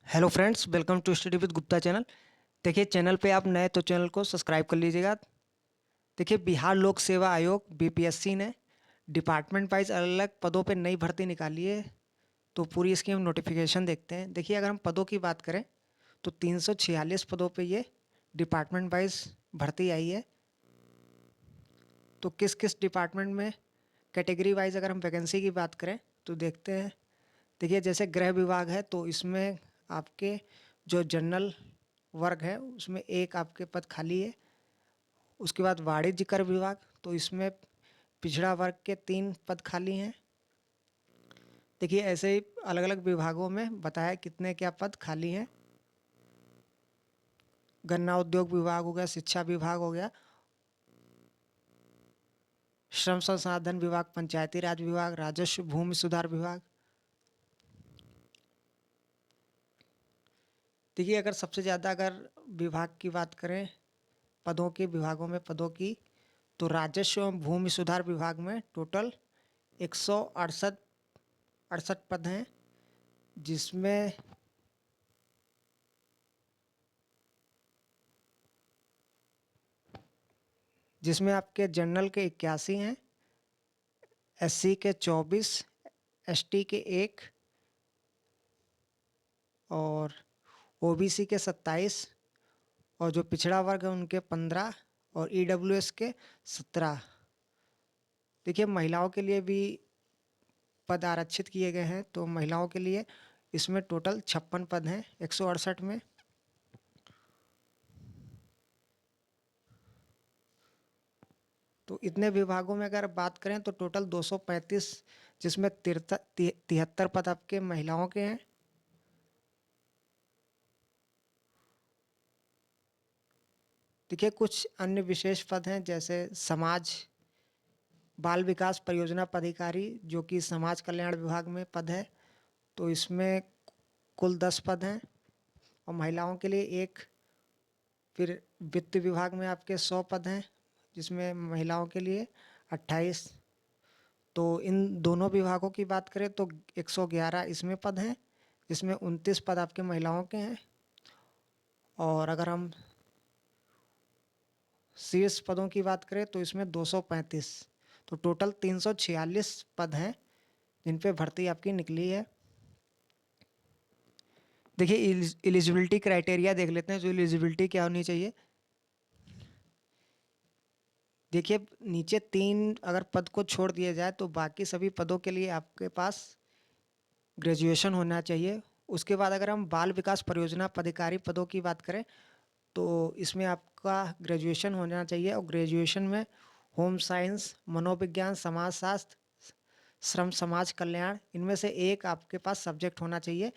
Hello friends, welcome to study with Gupta channel. देखिए, channel पे आप नए तो चैनल को सब्सक्राइब कर लीजिएगा। देखिए, बिहार लोक सेवा आयोग बीपीएससी ने डिपार्टमेंट वाइज अलग अलग पदों पे नई भर्ती निकाली है। तो पूरी इसकी हम नोटिफिकेशन देखते हैं। देखिए, अगर हम पदों की बात करें तो 346 पदों पे ये डिपार्टमेंट वाइज भर्ती आई है। तो किस किस डिपार्टमेंट में कैटेगरी वाइज अगर हम वैकेंसी की बात करें तो देखते हैं। देखिए, जैसे गृह विभाग है तो इसमें आपके जो जनरल वर्ग है उसमें एक आपके पद खाली है। उसके बाद वाणिज्य कर विभाग, तो इसमें पिछड़ा वर्ग के 3 पद खाली हैं। देखिए, ऐसे ही अलग अलग विभागों में बताया कितने क्या पद खाली हैं। गन्ना उद्योग विभाग हो गया, शिक्षा विभाग हो गया, श्रम संसाधन विभाग, पंचायती राज विभाग, राजस्व भूमि सुधार विभाग। देखिए, अगर सबसे ज़्यादा अगर विभाग की बात करें, पदों के विभागों में पदों की, तो राजस्व एवं भूमि सुधार विभाग में टोटल 168 68 पद हैं। जिसमें जिसमें आपके जनरल के 81 हैं, एससी के 24, एसटी के 1 और ओबीसी के 27 और जो पिछड़ा वर्ग है उनके 15 और ईडब्ल्यूएस के 17। देखिए, महिलाओं के लिए भी पद आरक्षित किए गए हैं। तो महिलाओं के लिए इसमें टोटल 56 पद हैं 168 में। तो इतने विभागों में अगर बात करें तो टोटल 235, जिसमें 73 पद आपके महिलाओं के हैं। देखिए, कुछ अन्य विशेष पद हैं जैसे समाज बाल विकास परियोजना पदाधिकारी, जो कि समाज कल्याण विभाग में पद है। तो इसमें कुल 10 पद हैं और महिलाओं के लिए एक। फिर वित्त विभाग में आपके 100 पद हैं, जिसमें महिलाओं के लिए 28। तो इन दोनों विभागों की बात करें तो 111 इसमें पद हैं, जिसमें 29 पद आपके महिलाओं के हैं। और अगर हम शीर्ष पदों की बात करें तो इसमें 235। तो टोटल 346 पद हैं जिन पे भर्ती आपकी निकली है। देखिए, एलिजिबिलिटी क्राइटेरिया देख लेते हैं, जो एलिजिबिलिटी क्या होनी चाहिए। देखिए, नीचे 3 अगर पद को छोड़ दिया जाए तो बाकी सभी पदों के लिए आपके पास ग्रेजुएशन होना चाहिए। उसके बाद अगर हम बाल विकास परियोजना पदाधिकारी पदों की बात करें तो इसमें आपका ग्रेजुएशन होना चाहिए और ग्रेजुएशन में होम साइंस, मनोविज्ञान, समाजशास्त्र, श्रम समाज कल्याण, इनमें से एक आपके पास सब्जेक्ट होना चाहिए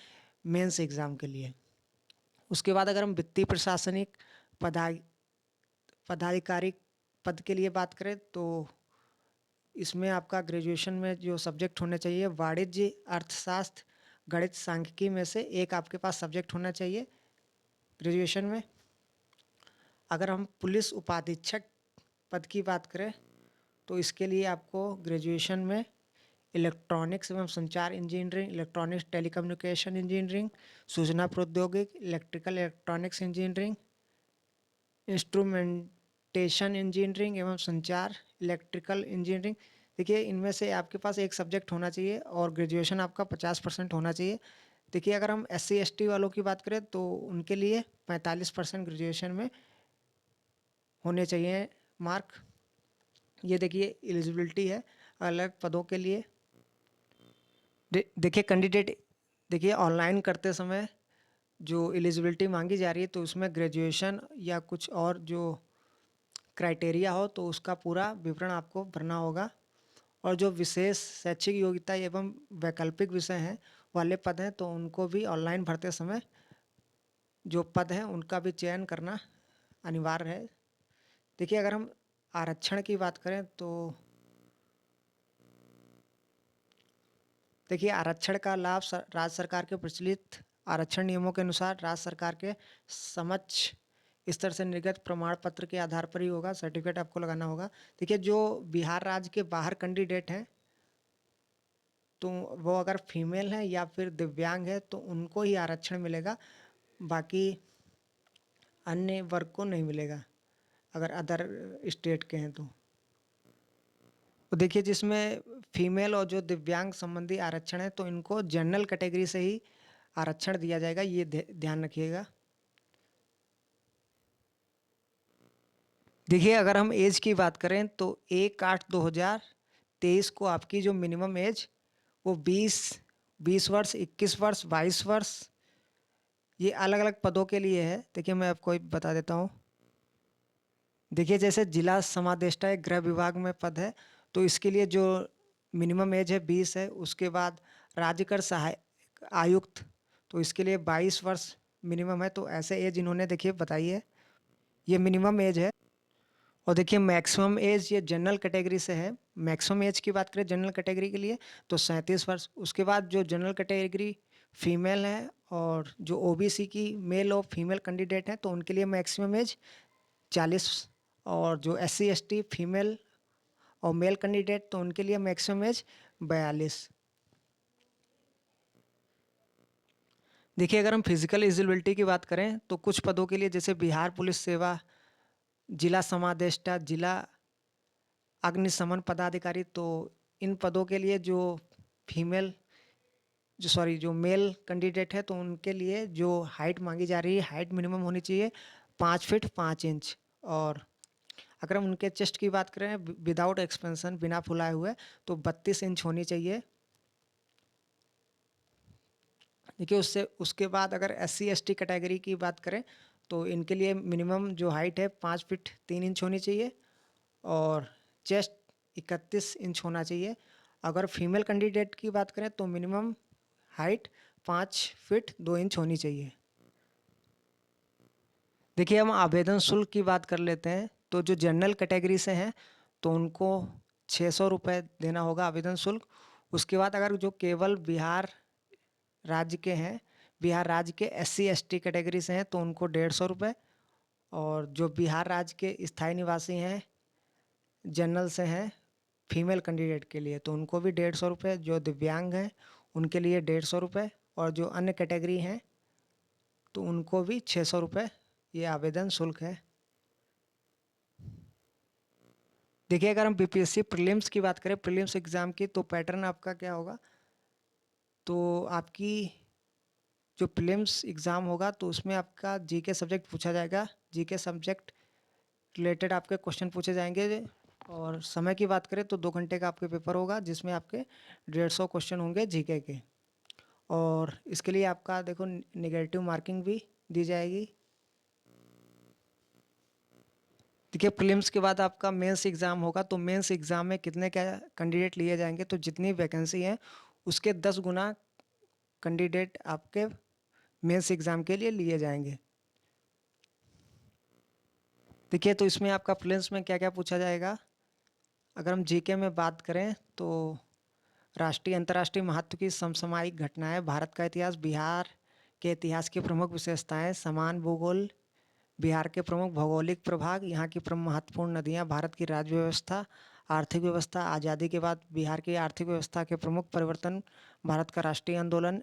मेंस एग्ज़ाम के लिए। उसके बाद अगर हम वित्तीय प्रशासनिक पदा पदाधिकारी पद के लिए बात करें तो इसमें आपका ग्रेजुएशन में जो सब्जेक्ट होने चाहिए, वाणिज्य, अर्थशास्त्र, गणित, सांख्यिकी में से एक आपके पास सब्जेक्ट होना चाहिए ग्रेजुएशन में। अगर हम पुलिस उपाधीक्षक पद की बात करें तो इसके लिए आपको ग्रेजुएशन में इलेक्ट्रॉनिक्स एवं संचार इंजीनियरिंग, इलेक्ट्रॉनिक्स टेलीकम्युनिकेशन इंजीनियरिंग, सूचना प्रौद्योगिकी, electrical electronics engineering, instrumentation engineering एवं संचार इलेक्ट्रिकल इंजीनियरिंग। देखिए, इनमें से आपके पास एक सब्जेक्ट होना चाहिए और ग्रेजुएशन आपका 50% होना चाहिए। देखिए, अगर हम SC ST वालों की बात करें तो उनके लिए 45% ग्रेजुएशन में होने चाहिए मार्क। ये देखिए एलिजिबिलिटी है अलग पदों के लिए। देखिए कैंडिडेट, देखिए ऑनलाइन करते समय जो एलिजिबिलिटी मांगी जा रही है तो उसमें ग्रेजुएशन या कुछ और जो क्राइटेरिया हो तो उसका पूरा विवरण आपको भरना होगा। और जो विशेष शैक्षिक योग्यता एवं वैकल्पिक विषय हैं वाले पद हैं तो उनको भी ऑनलाइन भरते समय जो पद हैं उनका भी चयन करना अनिवार्य है। देखिए, अगर हम आरक्षण की बात करें तो देखिए, आरक्षण का लाभ राज्य सरकार के प्रचलित आरक्षण नियमों के अनुसार राज्य सरकार के समक्ष स्तर से निर्गत प्रमाण पत्र के आधार पर ही होगा। सर्टिफिकेट आपको लगाना होगा। देखिए, जो बिहार राज्य के बाहर कैंडिडेट हैं तो वो अगर फीमेल है या फिर दिव्यांग है तो उनको ही आरक्षण मिलेगा, बाकी अन्य वर्ग को नहीं मिलेगा अगर अदर स्टेट के हैं तो देखिए जिसमें फीमेल और जो दिव्यांग संबंधी आरक्षण है तो इनको जनरल कैटेगरी से ही आरक्षण दिया जाएगा, ये ध्यान रखिएगा। देखिए अगर हम एज की बात करें तो 1/8/2023 को आपकी जो मिनिमम एज वो 20 वर्ष, 21 वर्ष, 22 वर्ष, ये अलग अलग पदों के लिए है। देखिए मैं आपको बता देता हूँ। देखिए जैसे जिला समादेष्टा एक गृह विभाग में पद है तो इसके लिए जो मिनिमम एज है 20 है। उसके बाद राज्य कर सहायक आयुक्त तो इसके लिए 22 वर्ष मिनिमम है। तो ऐसे एज इन्होंने देखिए बताई है, ये मिनिमम एज है। और देखिए मैक्सिमम एज ये जनरल कैटेगरी से है। मैक्सिमम एज की बात करें जनरल कैटेगरी के लिए तो 37 वर्ष। उसके बाद जो जनरल कैटेगरी फीमेल है और जो ओबीसी की मेल और फीमेल कैंडिडेट हैं तो उनके लिए मैक्सिमम एज 40। और जो SC ST फीमेल और मेल कैंडिडेट तो उनके लिए मैक्सिमम एज 42। देखिए अगर हम फिजिकल एलिजिबिलिटी की बात करें तो कुछ पदों के लिए जैसे बिहार पुलिस सेवा, जिला समादेष्टा, जिला अग्निशमन पदाधिकारी, तो इन पदों के लिए जो फीमेल जो मेल कैंडिडेट है तो उनके लिए जो हाइट मांगी जा रही है, हाइट मिनिमम होनी चाहिए 5 फीट 5 इंच। और अगर हम उनके चेस्ट की बात करें विदाउट एक्सपेंशन, बिना फुलाए हुए, तो 32 इंच होनी चाहिए। देखिए उसके बाद अगर SC ST कैटेगरी की बात करें तो इनके लिए मिनिमम जो हाइट है 5 फीट 3 इंच होनी चाहिए और चेस्ट 31 इंच होना चाहिए। अगर फीमेल कैंडिडेट की बात करें तो मिनिमम हाइट 5 फीट 2 इंच होनी चाहिए। देखिए हम आवेदन शुल्क की बात कर लेते हैं तो जो जनरल कैटेगरी से हैं तो उनको 600 रुपये देना होगा आवेदन शुल्क। उसके बाद अगर जो केवल बिहार राज्य के हैं, बिहार राज्य के SC ST कैटेगरी से हैं तो उनको 150 रुपये। और जो बिहार राज्य के स्थायी निवासी हैं, जनरल से हैं, फीमेल कैंडिडेट के लिए तो उनको भी 150 रुपये। जो दिव्यांग हैं उनके लिए 150 रुपये और जो अन्य कैटेगरी हैं तो उनको भी 600 रुपये ये आवेदन शुल्क है। देखिए अगर हम BPSC प्रीलिम्स की बात करें, प्रीलिम्स एग्ज़ाम की, तो पैटर्न आपका क्या होगा। तो आपकी जो प्रीलिम्स एग्ज़ाम होगा तो उसमें आपका जीके सब्जेक्ट पूछा जाएगा, जीके सब्जेक्ट रिलेटेड आपके क्वेश्चन पूछे जाएंगे। और समय की बात करें तो 2 घंटे का आपके पेपर होगा जिसमें आपके 150 क्वेश्चन होंगे जीके के। और इसके लिए आपका देखो नेगेटिव मार्किंग भी दी जाएगी। देखिए प्रीलिम्स के बाद आपका मेंस एग्ज़ाम होगा तो मेंस एग्ज़ाम में कितने क्या कैंडिडेट लिए जाएंगे, तो जितनी वैकेंसी है उसके 10 गुना कैंडिडेट आपके मेंस एग्ज़ाम के लिए लिए जाएंगे। देखिए तो इसमें आपका प्रीलिम्स में क्या क्या पूछा जाएगा। अगर हम जीके में बात करें तो राष्ट्रीय अंतर्राष्ट्रीय महत्व की समसामयिक घटनाएं, भारत का इतिहास, बिहार के इतिहास की प्रमुख विशेषताएं, समान भूगोल, बिहार के प्रमुख भौगोलिक प्रभाग, यहाँ की प्रमुख महत्वपूर्ण नदियाँ, भारत की राज्य व्यवस्था, आर्थिक व्यवस्था, आज़ादी के बाद बिहार की आर्थिक व्यवस्था के प्रमुख परिवर्तन, भारत का राष्ट्रीय आंदोलन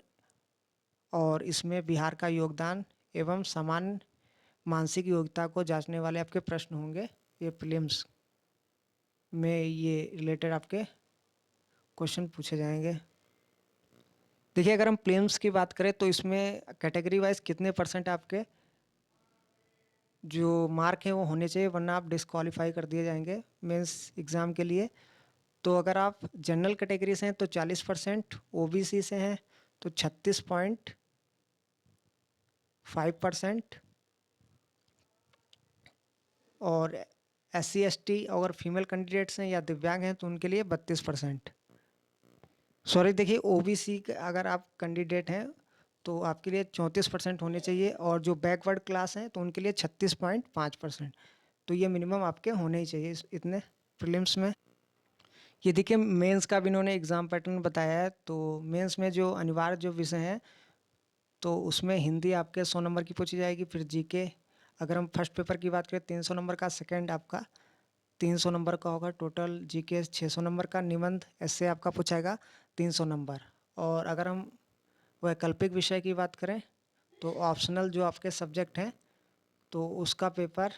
और इसमें बिहार का योगदान एवं समान मानसिक योग्यता को जांचने वाले आपके प्रश्न होंगे। ये प्रीलिम्स में ये रिलेटेड आपके क्वेश्चन पूछे जाएंगे। देखिए अगर हम प्रीलिम्स की बात करें तो इसमें कैटेगरी वाइज कितने परसेंट आपके जो मार्क हैं वो होने चाहिए, वरना आप डिस्क्वालीफाई कर दिए जाएंगे मेंस एग्ज़ाम के लिए। तो अगर आप जनरल कैटेगरी से हैं तो 40%, OBC से हैं तो 36.5% और SC ST और फीमेल कैंडिडेट्स हैं या दिव्यांग हैं तो उनके लिए 32%। सॉरी देखिए OBC अगर आप कैंडिडेट हैं तो आपके लिए 34% होने चाहिए और जो बैकवर्ड क्लास हैं तो उनके लिए 36.5%। तो ये मिनिमम आपके होने ही चाहिए इतने प्रीलिम्स में। ये देखिए मेंस का भी इन्होंने एग्ज़ाम पैटर्न बताया है। तो मेंस में जो अनिवार्य जो विषय हैं तो उसमें हिंदी आपके 100 नंबर की पूछी जाएगी। फिर जीके अगर हम फर्स्ट पेपर की बात करें 300 नंबर का, सेकंड आपका 300 नंबर का होगा, टोटल जीके 600 नंबर का। निबंध ऐसे आपका पूछाएगा 300 नंबर। और अगर हम वैकल्पिक विषय की बात करें तो ऑप्शनल जो आपके सब्जेक्ट हैं तो उसका पेपर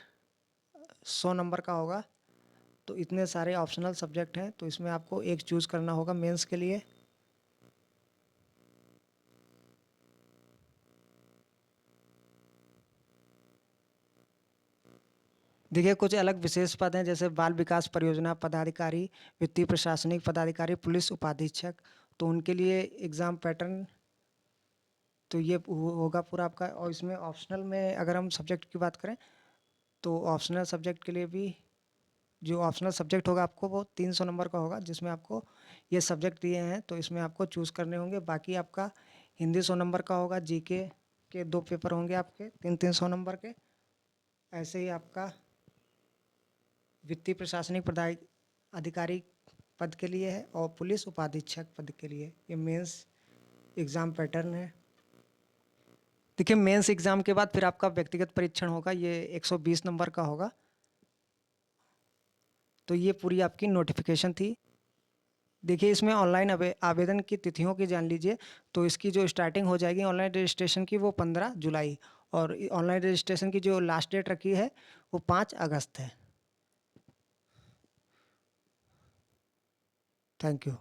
100 नंबर का होगा। तो इतने सारे ऑप्शनल सब्जेक्ट हैं तो इसमें आपको एक चूज़ करना होगा मेंस के लिए। देखिए कुछ अलग विशेष पद हैं जैसे बाल विकास परियोजना पदाधिकारी, वित्तीय प्रशासनिक पदाधिकारी, पुलिस उपाधीक्षक। तो उनके लिए एग्ज़ाम पैटर्न तो ये होगा पूरा आपका। और इसमें ऑप्शनल में अगर हम सब्जेक्ट की बात करें तो ऑप्शनल सब्जेक्ट के लिए भी जो ऑप्शनल सब्जेक्ट होगा आपको वो 300 नंबर का होगा, जिसमें आपको ये सब्जेक्ट दिए हैं तो इसमें आपको चूज़ करने होंगे। बाकी आपका हिंदी 100 नंबर का होगा, जीके के 2 पेपर होंगे आपके 300 नंबर के। ऐसे ही आपका वित्तीय प्रशासनिक अधिकारी पद के लिए है और पुलिस उपाधीक्षक पद के लिए ये मेंस एग्ज़ाम पैटर्न है। देखिए मेंस एग्ज़ाम के बाद फिर आपका व्यक्तिगत परीक्षण होगा, ये 120 नंबर का होगा। तो ये पूरी आपकी नोटिफिकेशन थी। देखिए इसमें ऑनलाइन आवेदन की तिथियों की जान लीजिए। तो इसकी जो स्टार्टिंग हो जाएगी ऑनलाइन रजिस्ट्रेशन की वो 15 जुलाई, और ऑनलाइन रजिस्ट्रेशन की जो लास्ट डेट रखी है वो 5 अगस्त है। Thank you.